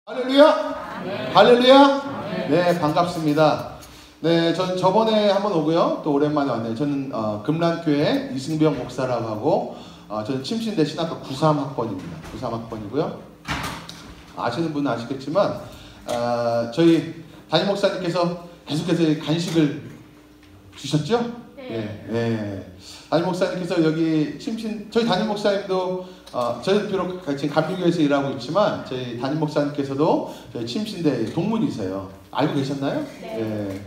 할렐루야! 네. 할렐루야! 네, 반갑습니다. 네, 전 저번에 한번 오고요. 또 오랜만에 왔네요. 저는 금란교회 이승병 목사라고 하고 저는 침신대 신학과 93학번입니다. 93학번이고요. 아시는 분은 아시겠지만 저희 담임 목사님께서 계속해서 간식을 주셨죠? 네. 네. 담임 목사님께서 여기 저희 담임 목사님도 저희 비록 지금 감리교회에서 일하고 있지만 저희 담임 목사님께서도 저희 침신대 동문이세요. 알고 계셨나요? 네.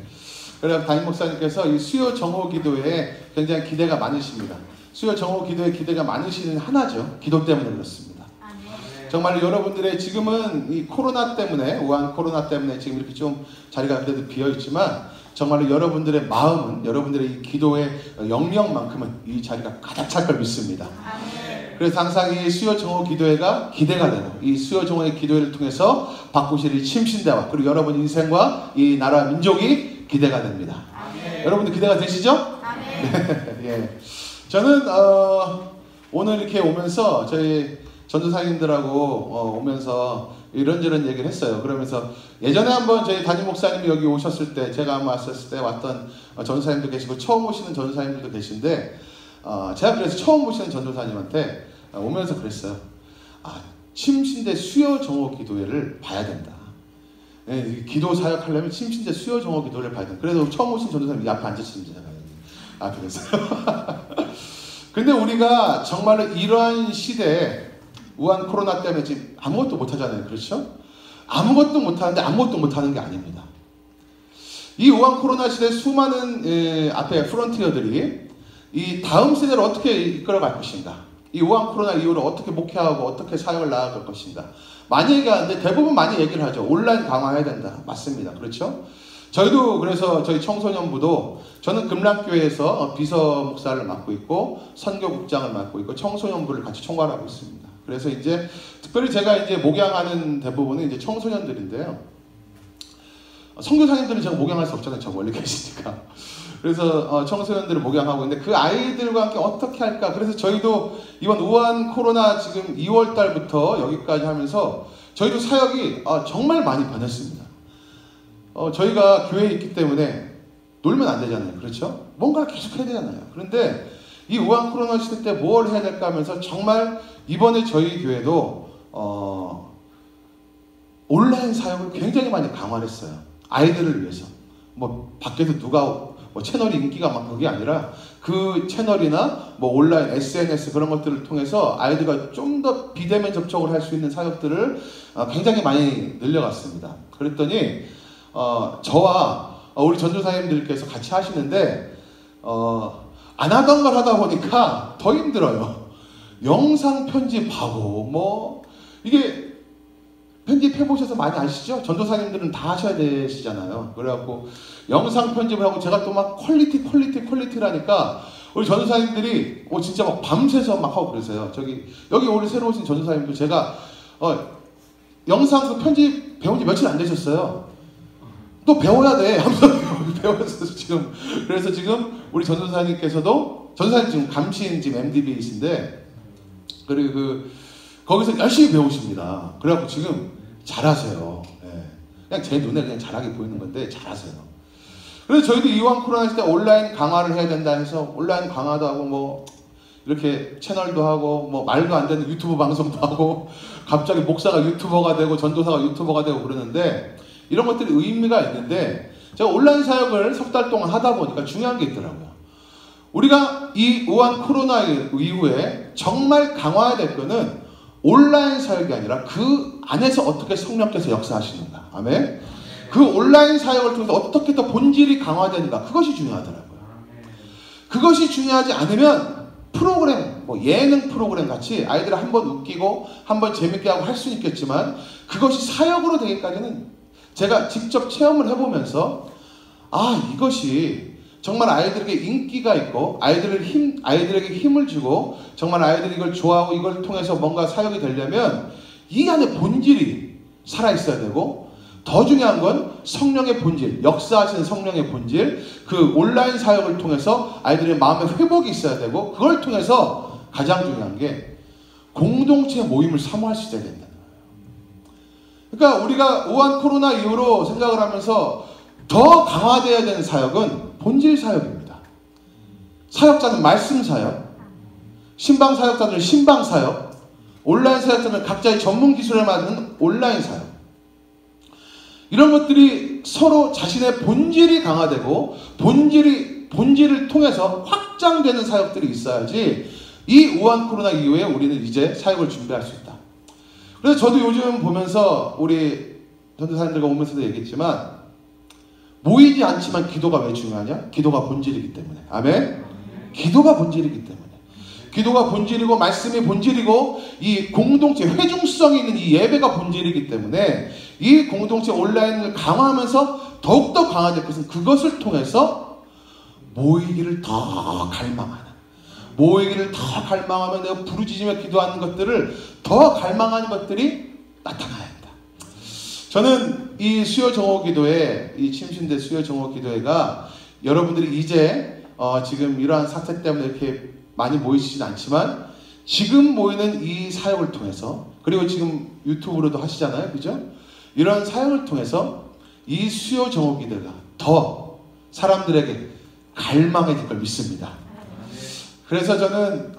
그래서 담임 목사님께서 이 수요 정오 기도에 굉장히 기대가 많으십니다. 수요 정오 기도에 기대가 많으시는 하나죠. 기도 때문에 그렇습니다. 정말 여러분들의 지금은 이 코로나 때문에 우한 코로나 때문에 지금 이렇게 좀 자리가 그래도 비어 있지만 정말로 여러분들의 마음은 여러분들의 이 기도의 영역만큼은 이 자리가 가득 찰 걸 믿습니다. 그래서 항상 이 수요 정오 기도회가 기대가 되고 이 수요 정오의 기도회를 통해서 바꾸실 이 침신대와 그리고 여러분 인생과 이 나라 민족이 기대가 됩니다. 여러분들 기대가 되시죠? 예. 저는 오늘 이렇게 오면서 저희 전도사님들하고 오면서 이런저런 얘기를 했어요. 그러면서 예전에 한번 저희 담임 목사님이 여기 오셨을 때 제가 아마 왔었을 때 왔던 전도사님도 계시고 처음 오시는 전도사님들도 계신데 제가 그래서 처음 오시는 전도사님한테 오면서 그랬어요. 침신대 수요 정오 기도회를 봐야 된다. 네, 기도 사역하려면 침신대 수요 정오 기도회를 봐야 된다. 그래서 처음 오신 전도사님이 이 앞에 앉으시면 되잖아요. 그래서 근데 우리가 정말로 이러한 시대에 우한 코로나 때문에 지금 아무것도 못하잖아요. 그렇죠? 아무것도 못하는데 아무것도 못하는 게 아닙니다. 이 우한 코로나 시대에 수많은 앞에 프론티어들이 이 다음 세대를 어떻게 이끌어갈 것인가, 이 우한 코로나 이후로 어떻게 목회하고 어떻게 사역을 나아갈 것인가 많이 얘기하는데 대부분 많이 얘기를 하죠. 온라인 강화해야 된다. 맞습니다. 그렇죠? 저희도 그래서 저희 청소년부도 저는 금락교회에서 비서 목사를 맡고 있고 선교국장을 맡고 있고 청소년부를 같이 총괄하고 있습니다. 그래서 이제 특별히 제가 이제 목양하는 대부분은 이제 청소년들인데요. 선교사님들은 제가 목양할 수 없잖아요. 저 멀리 계시니까. 그래서 청소년들을 목양하고 있는데 그 아이들과 함께 어떻게 할까? 그래서 저희도 이번 우한 코로나 지금 2월 달부터 여기까지 하면서 저희도 사역이 정말 많이 변했습니다. 저희가 교회에 있기 때문에 놀면 안 되잖아요. 그렇죠? 뭔가를 계속 해야 되잖아요. 그런데 이 우한 코로나 시대 때 뭘 해야 될까 하면서 정말 이번에 저희 교회도 온라인 사역을 굉장히 많이 강화를 했어요. 아이들을 위해서. 뭐 밖에서 누가 채널이 인기가 막 그게 아니라 그 채널이나 뭐 온라인 SNS 그런 것들을 통해서 아이들과 좀 더 비대면 접촉을 할 수 있는 사역들을 굉장히 많이 늘려갔습니다. 그랬더니 저와 우리 전도사님들께서 같이 하시는데 안 하던 걸 하다 보니까 더 힘들어요. 영상 편집하고 뭐 이게 편집해보셔서 많이 아시죠? 전도사님들은 다 하셔야 되시잖아요. 그래갖고 영상 편집을 하고 제가 또 막 퀄리티라니까 우리 전도사님들이 진짜 막 밤새서 막 하고 그러세요. 여기 오늘 새로 오신 전도사님도 제가 영상 그 편집 배운 지 며칠 안 되셨어요. 또 배워야 돼. 한번 배워서 지금. 그래서 지금 우리 전도사님께서도 전도사님 지금 감신 지금 MDB이신데 그리고 거기서 열심히 배우십니다. 그래갖고 지금 잘하세요. 네. 그냥 제 눈에 그냥 잘하게 보이는 건데 잘하세요. 그래서 저희도 이왕 코로나 시대 온라인 강화를 해야 된다 해서 온라인 강화도 하고 뭐 이렇게 채널도 하고 뭐 말도 안 되는 유튜브 방송도 하고 갑자기 목사가 유튜버가 되고 전도사가 유튜버가 되고 그러는데 이런 것들이 의미가 있는데 제가 온라인 사역을 석 달 동안 하다 보니까 중요한 게 있더라고요. 우리가 이 우한 코로나 이후에 정말 강화해야 될 거는 온라인 사역이 아니라 그 안에서 어떻게 성령께서 역사하시는가. 아멘. 그 온라인 사역을 통해서 어떻게 더 본질이 강화되는가. 그것이 중요하더라고요. 그것이 중요하지 않으면 프로그램, 뭐 예능 프로그램 같이 아이들을 한번 웃기고 한번 재밌게 하고 할 수는 있겠지만 그것이 사역으로 되기까지는 제가 직접 체험을 해보면서 이것이 정말 아이들에게 인기가 있고 아이들에게 힘을 주고 정말 아이들이 이걸 좋아하고 이걸 통해서 뭔가 사역이 되려면 이 안에 본질이 살아있어야 되고 더 중요한 건 성령의 본질, 역사하시는 성령의 본질, 그 온라인 사역을 통해서 아이들의 마음의 회복이 있어야 되고 그걸 통해서 가장 중요한 게 공동체 모임을 사모할 수 있어야 된다는 거예요. 그러니까 우리가 우한 코로나 이후로 생각을 하면서 더 강화되어야 되는 사역은 본질 사역입니다. 사역자는 말씀 사역, 신방 사역자들은 신방 사역, 온라인 사역자는 각자의 전문 기술에 맞는 온라인 사역. 이런 것들이 서로 자신의 본질이 강화되고 본질을 통해서 확장되는 사역들이 있어야지 이 우한 코로나 이후에 우리는 이제 사역을 준비할 수 있다. 그래서 저도 요즘 보면서 우리 전도사님들과 오면서도 얘기했지만 모이지 않지만 기도가 왜 중요하냐? 기도가 본질이기 때문에. 아멘? 기도가 본질이기 때문에. 기도가 본질이고 말씀이 본질이고 이 공동체 회중성이 있는 이 예배가 본질이기 때문에 이 공동체 온라인을 강화하면서 더욱더 강화될 것은 그것을 통해서 모이기를 더 갈망하는, 모이기를 더 갈망하면 내가 부르짖으며 기도하는 것들을 더 갈망하는 것들이 나타나야 한다. 저는 이 수요 정오 기도회, 이 침신대 수요 정오 기도회가 여러분들이 이제 지금 이러한 사태 때문에 이렇게 많이 모이시진 않지만 지금 모이는 이 사역을 통해서, 그리고 지금 유튜브로도 하시잖아요, 그죠? 이런 사역을 통해서 이 수요 정오 기도가 더 사람들에게 갈망해질 걸 믿습니다. 그래서 저는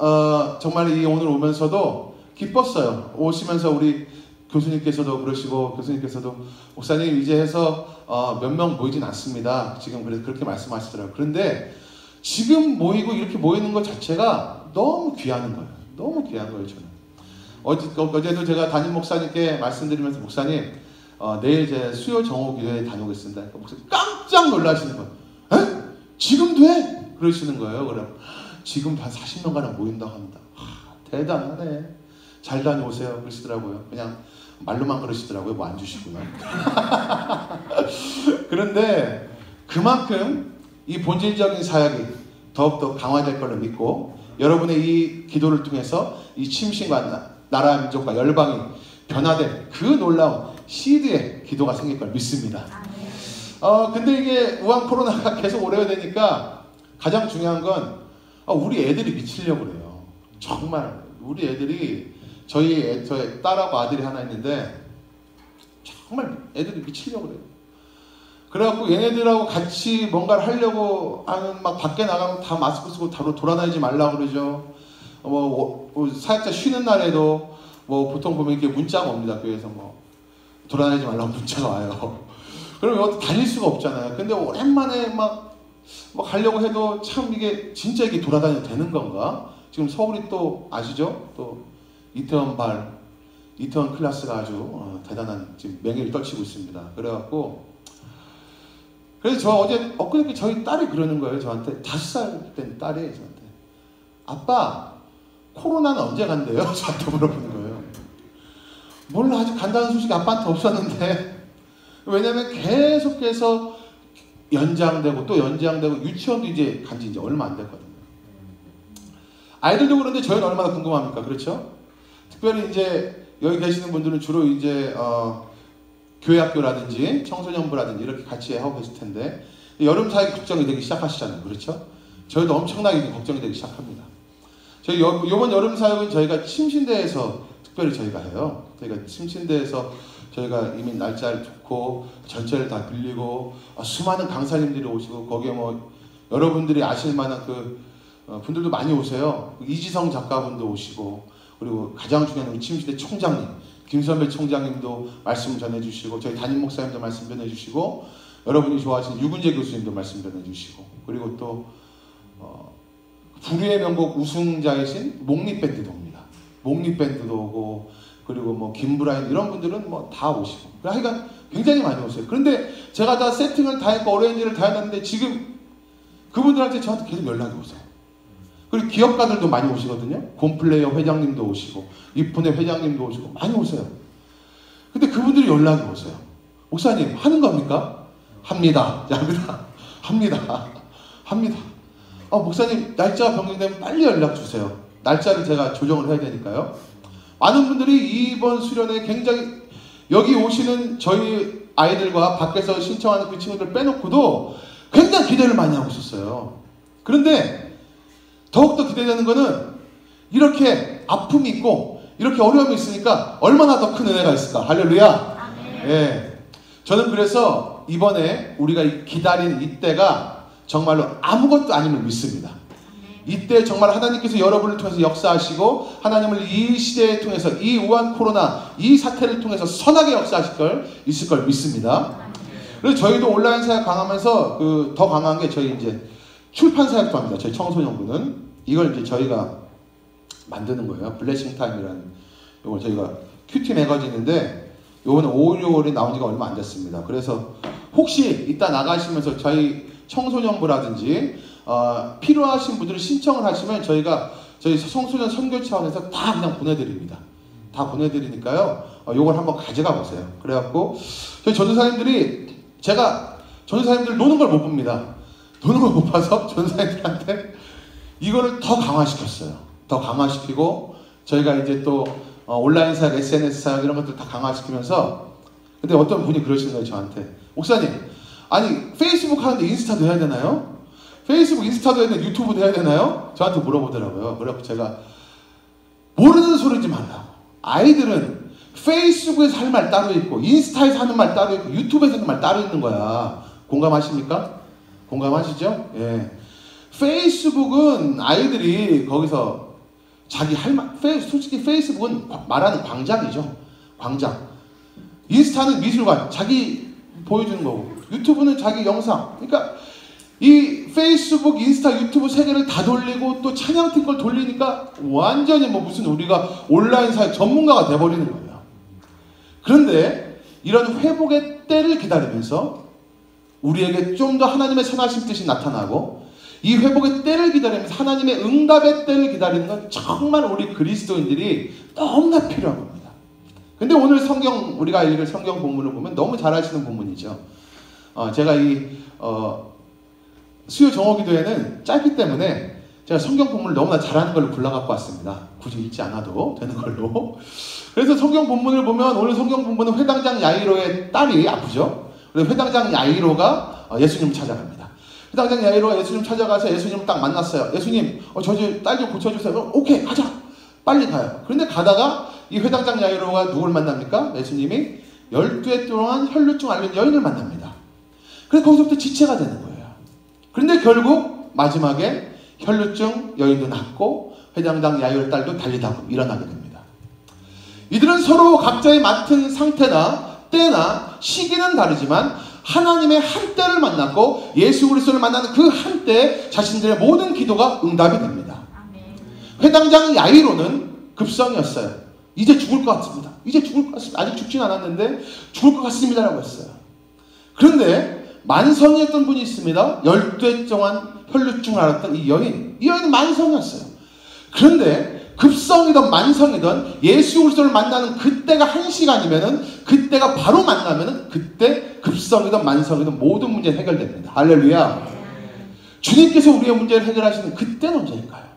정말 이 오늘 오면서도 기뻤어요. 오시면서 우리 교수님께서도 그러시고, 교수님께서도 목사님 이제 해서 몇 명 모이진 않습니다. 지금 그렇게 말씀하시더라고요. 그런데 지금 모이고 이렇게 모이는 것 자체가 너무 귀한 거예요. 너무 귀한 거예요, 저는. 어제도 제가 담임 목사님께 말씀드리면서 목사님 내일 제 수요 정오 기도회에 다녀오겠습니다. 그러니까 목사님 깜짝 놀라시는 거예요. 에? 지금도 해? 그러시는 거예요. 그래 지금도 한 40명가량 모인다고 합니다. 대단하네. 잘 다녀오세요. 그러시더라고요. 그냥 말로만 그러시더라고요. 뭐 안 주시고요. 그런데 그만큼 이 본질적인 사역이 더욱더 강화될 걸로 믿고, 여러분의 이 기도를 통해서 이 침신과 나라 민족과 열방이 변화된 그 놀라운 시드의 기도가 생길 걸 믿습니다. 근데 이게 우한 코로나가 계속 오래되니까 가장 중요한 건 우리 애들이 미치려고 그래요. 정말 우리 애들이 저희 딸하고 아들이 하나 있는데 정말 애들이 미치려고 그래요. 그래갖고 얘네들하고 같이 뭔가를 하려고 하면 막 밖에 나가면 다 마스크 쓰고 다로 돌아다니지 말라고 그러죠. 사역자 쉬는 날에도 보통 보면 이렇게 문자가 옵니다. 교회에서 돌아다니지 말라고 문자가 와요. 그럼 어디 다닐 수가 없잖아요. 근데 오랜만에 막 가려고 해도 참 이게 진짜 이게 돌아다녀도 되는 건가? 지금 서울이 또 아시죠? 또 이태원 클래스가 아주 대단한 지금 맹위를 떨치고 있습니다. 그래갖고 그래서 저 엊그저께 저희 딸이 그러는 거예요. 저한테 5살 된 딸이 저한테 아빠 코로나는 언제 간대요? 저한테 물어보는 거예요. 몰라, 아직 간다는 소식이 아빠한테 없었는데. 왜냐면 계속해서 연장되고 또 연장되고, 유치원도 이제 간지 이제 얼마 안 됐거든요. 아이들도 그런데 저희는 얼마나 궁금합니까? 그렇죠? 특별히 이제 여기 계시는 분들은 주로 이제 교회학교라든지 청소년부라든지 이렇게 같이 하고 계실 텐데 여름 사역 걱정이 되기 시작하시잖아요. 그렇죠? 저희도 엄청나게 걱정이 되기 시작합니다. 저희 이번 여름 사역은 저희가 침신대에서 특별히 저희가 해요. 저희가 침신대에서 저희가 이미 날짜를 잡고 전체를 다 빌리고 수많은 강사님들이 오시고, 거기에 여러분들이 아실 만한 분들도 많이 오세요. 이지성 작가분도 오시고, 그리고 가장 중요한 우리 침신대 총장님 김선배 총장님도 말씀 전해주시고, 저희 담임 목사님도 말씀 전해주시고, 여러분이 좋아하시는 유근재 교수님도 말씀 전해주시고, 그리고 또 불후의 명곡 우승자이신 목립밴드도 옵니다. 목립밴드도 오고, 그리고 김브라인 이런 분들은 다 오시고, 하여간 굉장히 많이 오세요. 그런데 제가 다 세팅을 다 했고 어레인지를 다 해놨는데 지금 그분들한테 저한테 계속 연락이 오세요. 그리고 기업가들도 많이 오시거든요. 곰플레이어 회장님도 오시고, 이쁜의 회장님도 오시고 많이 오세요. 근데 그분들이 연락이 오세요. 목사님 하는 겁니까? 합니다. 합니다. 목사님 날짜가 변경되면 빨리 연락 주세요. 날짜를 제가 조정을 해야 되니까요. 많은 분들이 이번 수련회 굉장히 여기 오시는 저희 아이들과 밖에서 신청하는 그 친구들 빼놓고도 굉장히 기대를 많이 하고 있었어요. 그런데 더욱더 기대되는 거는 이렇게 아픔이 있고 이렇게 어려움이 있으니까 얼마나 더 큰 은혜가 있을까. 할렐루야. 예. 저는 그래서 이번에 우리가 기다린 이때가 정말로 아무것도 아님을 믿습니다. 이때 정말 하나님께서 여러분을 통해서 역사하시고 하나님을 이 시대에 통해서 이 우한 코로나 이 사태를 통해서 선하게 역사하실 있을 걸 믿습니다. 그래서 저희도 온라인 사역 강하면서 더 강한 게 저희 이제 출판 사역도 합니다. 저희 청소년부는 이걸 이제 저희가 만드는 거예요. 블레싱 타임이라는 이걸 저희가 큐티 매거진인데 요거는 5월 6월에 나온 지가 얼마 안 됐습니다. 그래서 혹시 이따 나가시면서 저희 청소년부라든지 필요하신 분들이 신청을 하시면 저희가 저희 청소년 선교 차원에서 다 그냥 보내드립니다. 다 보내드리니까요. 요걸 한번 가져가 보세요. 그래갖고 저희 전도사님들이 제가 전도사님들 노는 걸 못 봅니다. 노는 걸 못 봐서 전도사님들한테 이거를 더 강화시켰어요. 더 강화시키고 저희가 이제 또 온라인 사역, SNS 사역 이런 것들 다 강화시키면서 근데 어떤 분이 그러시는 거예요 저한테. 목사님 아니 페이스북 하는데 인스타도 해야 되나요? 페이스북 인스타도 해야 되나 유튜브도 해야 되나요? 저한테 물어보더라고요. 그래서 제가 모르는 소리지 말라고. 아이들은 페이스북에서 할 말 따로 있고 인스타에서 하는 말 따로 있고 유튜브에서 하는 말 따로 있는 거야. 공감하십니까? 공감하시죠? 예. 페이스북은 아이들이 거기서 자기 할 말, 솔직히 페이스북은 말하는 광장이죠. 광장. 인스타는 미술관, 자기 보여주는 거고 유튜브는 자기 영상. 그러니까 이 페이스북, 인스타, 유튜브 세 개를 다 돌리고 또 찬양팀 걸 돌리니까 완전히 뭐 무슨 우리가 온라인 사회 전문가가 돼버리는 거예요. 그런데 이런 회복의 때를 기다리면서 우리에게 좀 더 하나님의 선하신 뜻이 나타나고 이 회복의 때를 기다리면서 하나님의 응답의 때를 기다리는 건 정말 우리 그리스도인들이 너무나 필요한 겁니다. 근데 오늘 성경 우리가 읽을 성경 본문을 보면 너무 잘 아시는 본문이죠. 제가 수요 정오기도회는 짧기 때문에 제가 성경 본문을 너무나 잘하는 걸로 골라갖고 왔습니다. 굳이 읽지 않아도 되는 걸로. 그래서 성경 본문을 보면 오늘 성경 본문은 회당장 야이로의 딸이 아프죠. 그래서 회당장 야이로가 예수님을 찾아갑니다. 회당장 야이로가 예수님 찾아가서 예수님을 딱 만났어요. 예수님, 저 딸 좀 고쳐주세요. 그럼 오케이, 가자. 빨리 가요. 그런데 가다가 이 회당장 야이로가 누굴 만납니까? 예수님이 12해 동안 혈루증 앓는 여인을 만납니다. 그래서 거기서부터 지체가 되는 거예요. 그런데 결국 마지막에 혈루증 여인도 낫고 회당장 야이로 딸도 달리다 일어나게 됩니다. 이들은 서로 각자의 맡은 상태나 때나 시기는 다르지만 하나님의 한때를 만났고 예수 그리스도를 만나는 그 한때에 자신들의 모든 기도가 응답이 됩니다. 회당장 야이로는 급성이었어요. 이제 죽을 것 같습니다. 이제 죽을 것 같습니다. 아직 죽진 않았는데 죽을 것 같습니다 라고 했어요. 그런데 만성이었던 분이 있습니다. 12해 동안 혈루증을 앓았던 이 여인은 만성이었어요. 그런데 급성이든 만성이든 예수 그리스도를 만나는 그때가 한 시간이면은 그때가 바로 만나면은 그때 급성이든 만성이든 모든 문제는 해결됩니다. 할렐루야. 주님께서 우리의 문제를 해결하시는 그때는 언제일까요?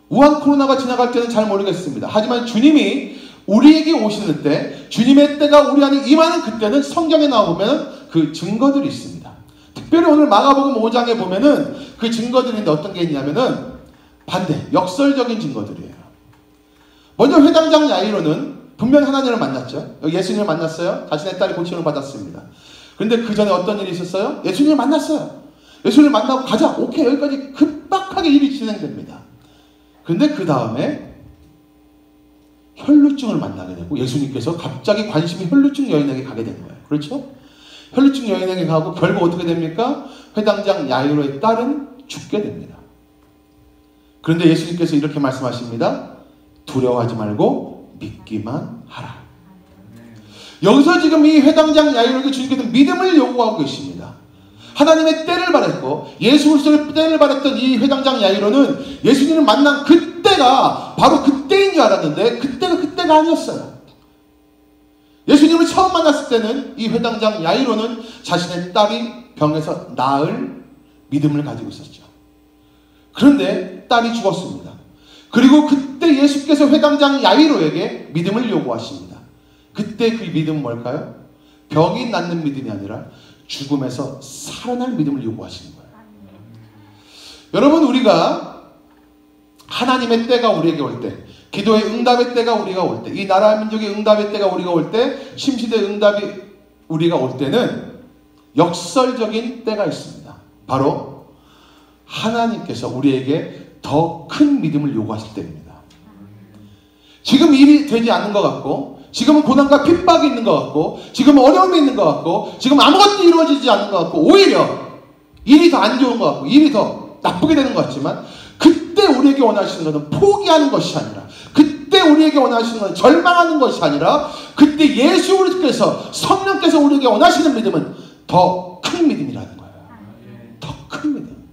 우한 코로나가 지나갈 때는 잘 모르겠습니다. 하지만 주님이 우리에게 오시는 때, 주님의 때가 우리 안에 임하는 그때는 성경에 나와보면 그 증거들이 있습니다. 특별히 오늘 마가복음 5장에 보면은 그 증거들인데 어떤 게 있냐면은 반대, 역설적인 증거들이에요. 먼저 회당장 야이로는 분명히 하나님을 만났죠. 예수님을 만났어요. 자신의 딸이 고침을 받았습니다. 그런데 그 전에 어떤 일이 있었어요? 예수님을 만났어요. 예수님을 만나고 가자. 오케이, 여기까지 급박하게 일이 진행됩니다. 그런데 그 다음에 혈루증을 만나게 되고 예수님께서 갑자기 관심이 혈루증 여인에게 가게 된 거예요. 그렇죠? 혈루증 여인에게 가고 결국 어떻게 됩니까? 회당장 야이로의 딸은 죽게 됩니다. 그런데 예수님께서 이렇게 말씀하십니다. 두려워하지 말고 믿기만 하라. 여기서 지금 이 회당장 야이로에게 주님께서 믿음을 요구하고 계십니다. 하나님의 때를 바랬고 예수 그리스도의 때를 바랬던 이 회당장 야이로는 예수님을 만난 그때가 바로 그때인 줄 알았는데 그때가 아니었어요. 예수님을 처음 만났을 때는 이 회당장 야이로는 자신의 딸이 병에서 나을 믿음을 가지고 있었죠. 그런데 딸이 죽었습니다. 그리고 그때 예수께서 회당장 야이로에게 믿음을 요구하십니다. 그때 그 믿음은 뭘까요? 병이 낫는 믿음이 아니라 죽음에서 살아날 믿음을 요구하시는 거예요. 여러분, 우리가 하나님의 때가 우리에게 올 때, 기도의 응답의 때가 우리가 올 때, 이 나라 민족의 응답의 때가 우리가 올 때, 심시대 응답이 우리가 올 때는 역설적인 때가 있습니다. 바로 하나님께서 우리에게 더 큰 믿음을 요구하실 때입니다. 지금 일이 되지 않는 것 같고, 지금은 고난과 핍박이 있는 것 같고, 지금은 어려움이 있는 것 같고, 지금 아무것도 이루어지지 않는 것 같고, 오히려 일이 더 안 좋은 것 같고, 일이 더 나쁘게 되는 것 같지만, 그때 우리에게 원하시는 것은 포기하는 것이 아니라, 그때 우리에게 원하시는 것은 절망하는 것이 아니라, 그때 예수께서, 성령께서 우리에게 원하시는 믿음은 더 큰 믿음이라는 거예요. 더 큰 믿음.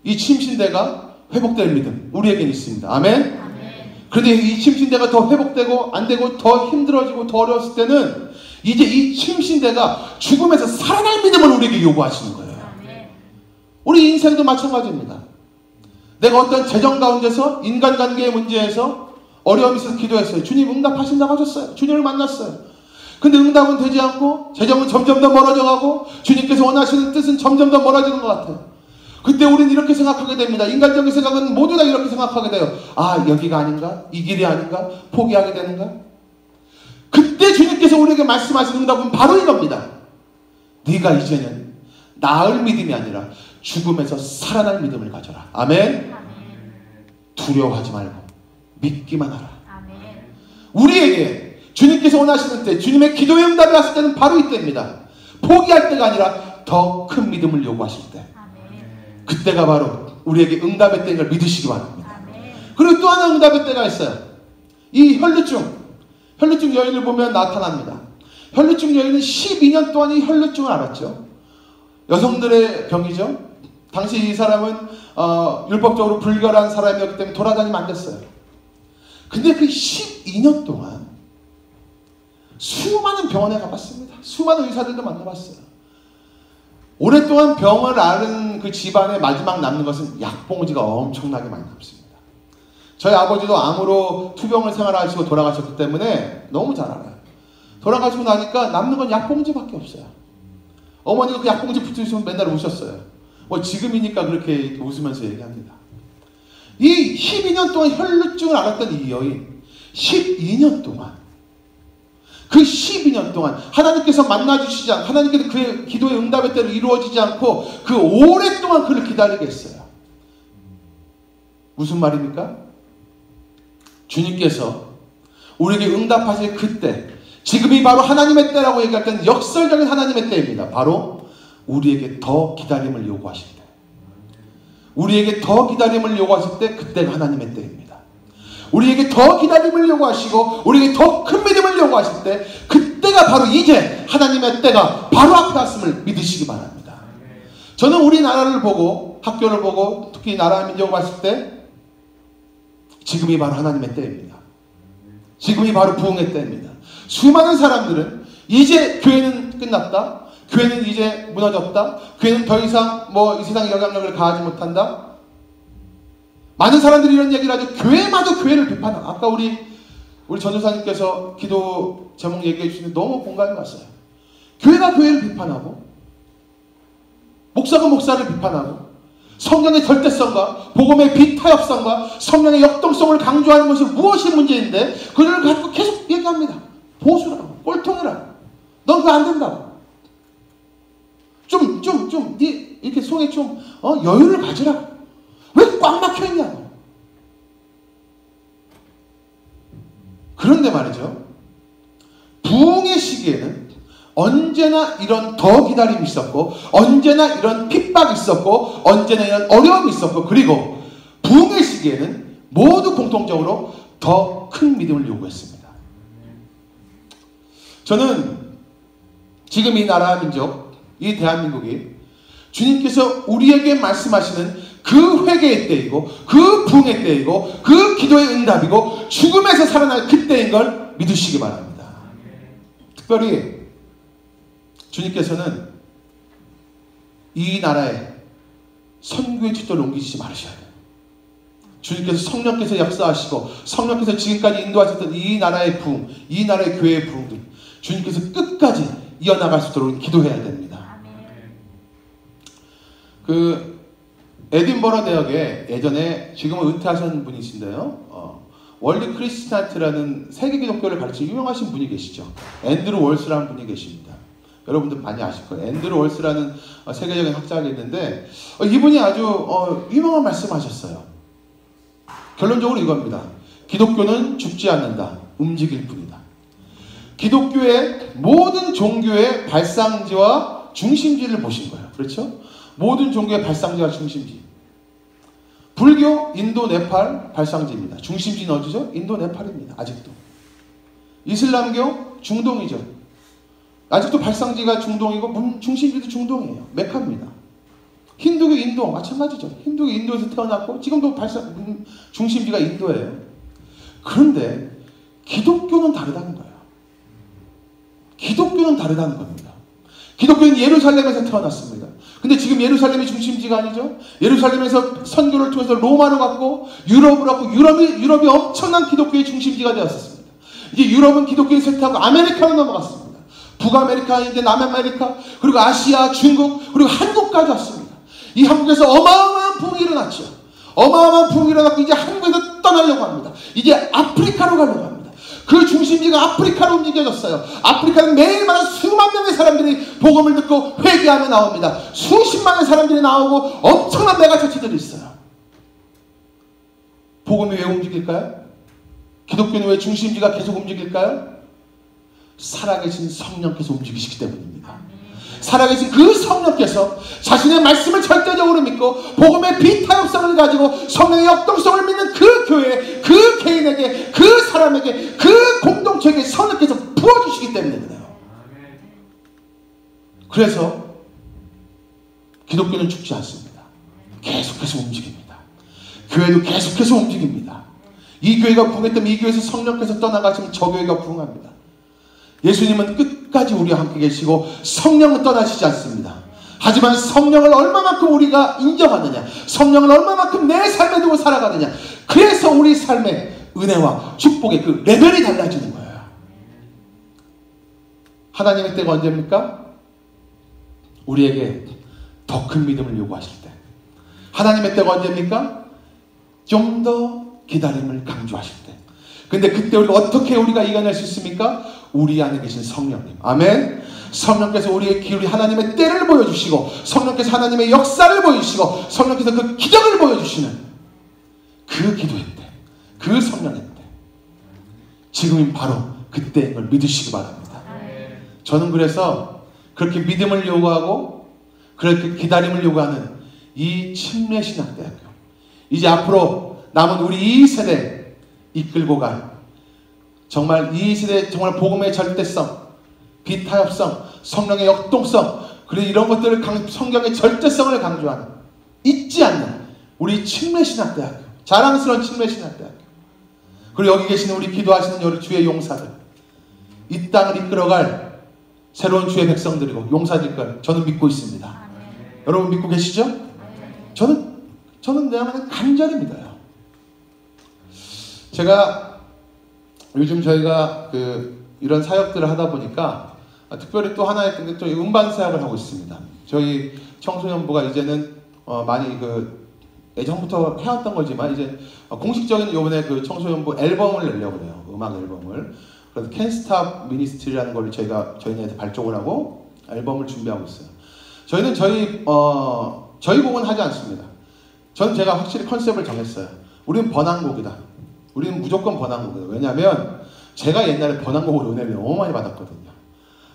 이 침신대가 회복될 믿음, 우리에게는 있습니다. 아멘? 그런데 이 침신대가 더 회복되고 안 되고 더 힘들어지고 더 어려웠을 때는 이제 이 침신대가 죽음에서 살아날 믿음을 우리에게 요구하시는 거예요. 우리 인생도 마찬가지입니다. 내가 어떤 재정 가운데서 인간관계의 문제에서 어려움이 있어서 기도했어요. 주님 응답하신다고 하셨어요. 주님을 만났어요. 근데 응답은 되지 않고 재정은 점점 더 멀어져 가고 주님께서 원하시는 뜻은 점점 더 멀어지는 것 같아요. 그때 우리는 이렇게 생각하게 됩니다. 인간적인 생각은 모두 다 이렇게 생각하게 돼요. 아, 여기가 아닌가? 이 길이 아닌가? 포기하게 되는가? 그때 주님께서 우리에게 말씀하신 응답은 바로 이겁니다. 네가 이제는 나을 믿음이 아니라 죽음에서 살아날 믿음을 가져라. 아멘? 두려워하지 말고 믿기만 하라. 우리에게 주님께서 원하시는 때, 주님의 기도의 응답이 왔을 때는 바로 이때입니다. 포기할 때가 아니라 더 큰 믿음을 요구하실 때. 그때가 바로 우리에게 응답의 때인 걸 믿으시기 바랍니다. 그리고 또 하나 응답의 때가 있어요. 이 혈루증 여인을 보면 나타납니다. 혈루증 여인은 12년 동안 이 혈루증을 앓았죠. 여성들의 병이죠. 당시 이 사람은 율법적으로 불결한 사람이었기 때문에 돌아다니면 안 됐어요. 근데 그 12년 동안 수많은 병원에 가봤습니다. 수많은 의사들도 만나봤어요. 오랫동안 병을 앓은 그 집안의 마지막 남는 것은 약봉지가 엄청나게 많이 남습니다. 저희 아버지도 암으로 투병을 생활하시고 돌아가셨기 때문에 너무 잘 알아요. 돌아가시고 나니까 남는 건 약봉지밖에 없어요. 어머니가 그 약봉지 붙이시면 맨날 우셨어요. 뭐 지금이니까 그렇게 웃으면서 얘기합니다. 이 12년 동안 혈루증을 앓았던 이 여인, 12년 동안, 그 12년 동안 하나님께서 만나주시지 않고, 하나님께서 그의 기도의 응답의 때를 이루어지지 않고 그 오랫동안 그를 기다리게 했어요. 무슨 말입니까? 주님께서 우리에게 응답하실 그때, 지금이 바로 하나님의 때라고 얘기할 때는 역설적인 하나님의 때입니다. 바로 우리에게 더 기다림을 요구하실 때, 우리에게 더 기다림을 요구하실 때, 그때가 하나님의 때입니다. 우리에게 더 기다림을 요구하시고 우리에게 더 큰 믿음을 요구하실 때, 그때가 바로 이제 하나님의 때가 바로 앞에 왔음을 믿으시기 바랍니다. 저는 우리나라를 보고, 학교를 보고, 특히 나라 민족을 봤을 때 지금이 바로 하나님의 때입니다. 지금이 바로 부흥의 때입니다. 수많은 사람들은 이제 교회는 끝났다, 교회는 이제 무너졌다, 교회는 더 이상 이 세상에 영향력을 가하지 못한다. 많은 사람들이 이런 얘기를 하죠. 교회마저 교회를 비판하고, 아까 우리 전도사님께서 기도 제목 얘기해 주시는데 너무 공감이 갔어요. 교회가 교회를 비판하고, 목사가 목사를 비판하고, 성경의 절대성과 복음의 비타협성과 성령의 역동성을 강조하는 것이 무엇이 문제인데 그걸 가지고 계속 얘기합니다. 보수라고, 꼴통이라고, 넌 그거 안 된다고, 네 이렇게 속에 여유를 가지라고, 왜 꽉 막혀 있냐고. 그런데 말이죠, 부흥의 시기에는 언제나 이런 더 기다림이 있었고, 언제나 이런 핍박이 있었고, 언제나 이런 어려움이 있었고, 그리고 부흥의 시기에는 모두 공통적으로 더 큰 믿음을 요구했습니다. 저는 지금 이 나라 민족, 이 대한민국이 주님께서 우리에게 말씀하시는 그 회개의 때이고, 그 부흥의 때이고, 그 기도의 응답이고, 죽음에서 살아날 그때인 걸 믿으시기 바랍니다. 특별히 주님께서는 이 나라에 선교의 칫도를 옮기지 말으셔야 돼요. 주님께서 성령께서 역사하시고 성령께서 지금까지 인도하셨던 이 나라의 부흥, 이 나라의 교회의 부흥들, 주님께서 끝까지 이어나갈 수 있도록 기도해야 됩니다. 에딘버러 대학에 예전에, 지금은 은퇴하신 분이신데요, 월드 크리스티안티라는 세계 기독교를 가르치는 유명하신 분이 계시죠. 앤드루 월스라는 분이 계십니다. 여러분들 많이 아실 거예요. 앤드루 월스라는 세계적인 학자가 있는데 이분이 아주 유명한 말씀하셨어요. 결론적으로 이겁니다. 기독교는 죽지 않는다. 움직일 뿐이다. 기독교의 모든 종교의 발상지와 중심지를 보신 거예요. 그렇죠? 모든 종교의 발상지와 중심지. 불교, 인도, 네팔 발상지입니다. 중심지는 어디죠? 인도, 네팔입니다. 아직도. 이슬람교, 중동이죠. 아직도 발상지가 중동이고 중심지도 중동이에요. 메카입니다. 힌두교, 인도 마찬가지죠. 힌두교, 인도에서 태어났고 지금도 중심지가 인도예요. 그런데 기독교는 다르다는 거예요. 기독교는 다르다는 겁니다. 기독교는 예루살렘에서 태어났습니다. 근데 지금 예루살렘이 중심지가 아니죠. 예루살렘에서 선교를 통해서 로마로 갔고 유럽으로 갔고 유럽이 엄청난 기독교의 중심지가 되었습니다. 이제 유럽은 기독교의 쇠퇴하고 아메리카로 넘어갔습니다. 북아메리카, 이제 남아메리카, 그리고 아시아, 중국, 그리고 한국까지 왔습니다. 이 한국에서 어마어마한 부흥이 일어났죠. 어마어마한 부흥이 일어났고 이제 한국에서 떠나려고 합니다. 이제 아프리카로 가려고 합니다. 그 중심지가 아프리카로 움직여졌어요. 아프리카는 매일마다 수만 명의 사람들이 복음을 듣고 회개하며 나옵니다. 수십만의 사람들이 나오고 엄청난 메가처치들이 있어요. 복음이 왜 움직일까요? 기독교는 왜 중심지가 계속 움직일까요? 살아계신 성령께서 움직이시기 때문입니다. 살아계신 그 성령께서 자신의 말씀을 절대적으로 믿고 복음의 비타협성을 가지고 성령의 역동성을 믿는 그 교회에, 그 개인에게, 그 사람에게, 그 공동체에게 성령께서 부어주시기 때문에 그래요. 그래서 기독교는 죽지 않습니다. 계속해서 움직입니다. 교회도 계속해서 움직입니다. 이 교회가 부흥했다면 이 교회에서 성령께서 떠나가시면 저 교회가 부흥합니다. 예수님은 끝까지 우리와 함께 계시고 성령은 떠나시지 않습니다. 하지만 성령을 얼마만큼 우리가 인정하느냐, 성령을 얼마만큼 내 삶에 두고 살아가느냐, 그래서 우리 삶의 은혜와 축복의 그 레벨이 달라지는 거예요. 하나님의 때가 언제입니까? 우리에게 더 큰 믿음을 요구하실 때. 하나님의 때가 언제입니까? 좀 더 기다림을 강조하실 때. 근데 그때 어떻게 우리가 이겨낼 수 있습니까? 우리 안에 계신 성령님. 아멘. 성령께서 우리의 기울이 하나님의 때를 보여주시고 성령께서 하나님의 역사를 보여주시고 성령께서 그 기적을 보여주시는 그 기도의 때, 그 성령의 때, 지금이 바로 그때인 걸 믿으시기 바랍니다. 저는 그래서 그렇게 믿음을 요구하고 그렇게 기다림을 요구하는 이 침례신학대학교, 이제 앞으로 남은 우리 이 세대 이끌고 갈, 정말 이 시대에 정말 복음의 절대성, 비타협성, 성령의 역동성, 그리고 이런 것들을 성경의 절대성을 강조하는, 잊지 않는 우리 침례신학대학교, 자랑스러운 침례신학대학교, 그리고 여기 계시는 우리 기도하시는 우리 주의 용사들, 이 땅을 이끌어갈 새로운 주의 백성들이고 용사들 걸 저는 믿고 있습니다. 여러분 믿고 계시죠? 저는 내 안에 간절히 믿어요. 제가 요즘 저희가 이런 사역들을 하다 보니까 특별히 또 하나 했던 게 또 음반 사역을 하고 있습니다. 저희 청소년부가 이제는 많이 예전부터 해왔던 거지만 이제 공식적인 요번에 청소년부 앨범을 내려고 그래요. 음악 앨범을. 그래서 Can't Stop Ministry라는 걸 저희한테 발족을 하고 앨범을 준비하고 있어요. 저희는 저희 곡은 하지 않습니다. 저는 제가 확실히 컨셉을 정했어요. 우리는 번안곡이다. 우리는 무조건 번안곡이에요. 왜냐하면 제가 옛날에 번안곡으로 은혜를 너무 많이 받았거든요.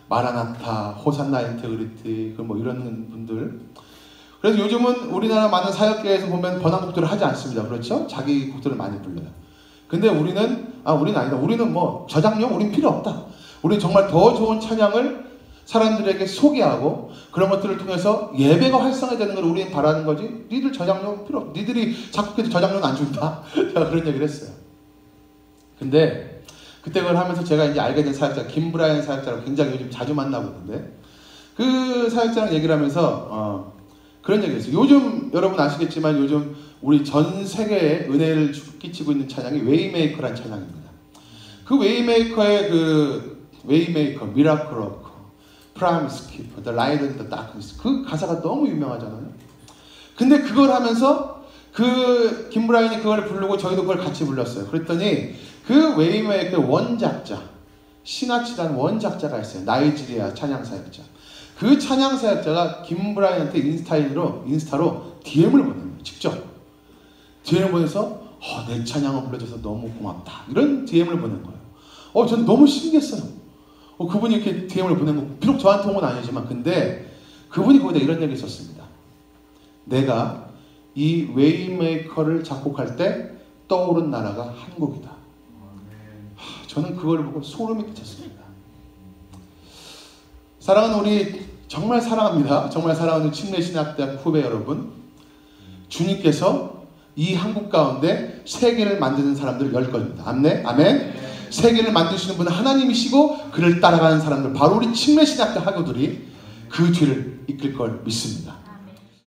마라나타, 호산나 인테그리티, 이런 분들. 그래서 요즘은 우리나라 많은 사역계에서 보면 번안곡들을 하지 않습니다. 그렇죠? 자기 곡들을 많이 불러요. 근데 우리는 아니다. 우리는 저장용 우린 필요 없다. 우리는 정말 더 좋은 찬양을 사람들에게 소개하고 그런 것들을 통해서 예배가 활성화되는 걸 우리는 바라는 거지. 니들 저장용 필요 없다. 니들이 작곡해도 저장용 안 준다. 제가 그런 얘기를 했어요. 근데 그때 그걸 하면서 제가 이제 알게 된 사역자 김브라이언 사역자를 굉장히 요즘 자주 만나고 있는데 그 사역자랑 얘기를 하면서 그런 얘기를 했어요. 요즘 여러분 아시겠지만 요즘 우리 전 세계에 은혜를 끼치고 있는 찬양이 웨이메이커라는 찬양입니다. 그 웨이메이커의 웨이메이커, 미라클 워커, 프라미스 키퍼, The Light in the Darkness, 그 가사가 너무 유명하잖아요. 근데 그걸 하면서 그 김브라인이 그걸 부르고 저희도 그걸 같이 불렀어요. 그랬더니 그 웨이메이커 원작자, 시나치라는 원작자가 있어요. 나이지리아 찬양사역자. 그 찬양사역자가 김브라인한테 인스타로 DM을 보내는 거예요. 직접 DM을 보내서 내 찬양을 불러줘서 너무 고맙다, 이런 DM을 보낸 거예요. 저는 너무 신기했어요. 그분이 이렇게 DM을 보낸 거, 비록 저한테 온 건 아니지만, 근데 그분이 거기다 이런 얘기 있었습니다. 내가 이 웨이메이커를 작곡할 때 떠오른 나라가 한국이다. 저는 그걸 보고 소름이 끼쳤습니다. 사랑하는 우리 정말 사랑합니다. 정말 사랑하는 침례신학대학 후배 여러분, 주님께서 이 한국 가운데 세계를 만드는 사람들을 열 겁니다. 아멘. 세계를 만드시는 분은 하나님이시고 그를 따라가는 사람들, 바로 우리 침례신학대 학우들이 그 뒤를 이끌 걸 믿습니다.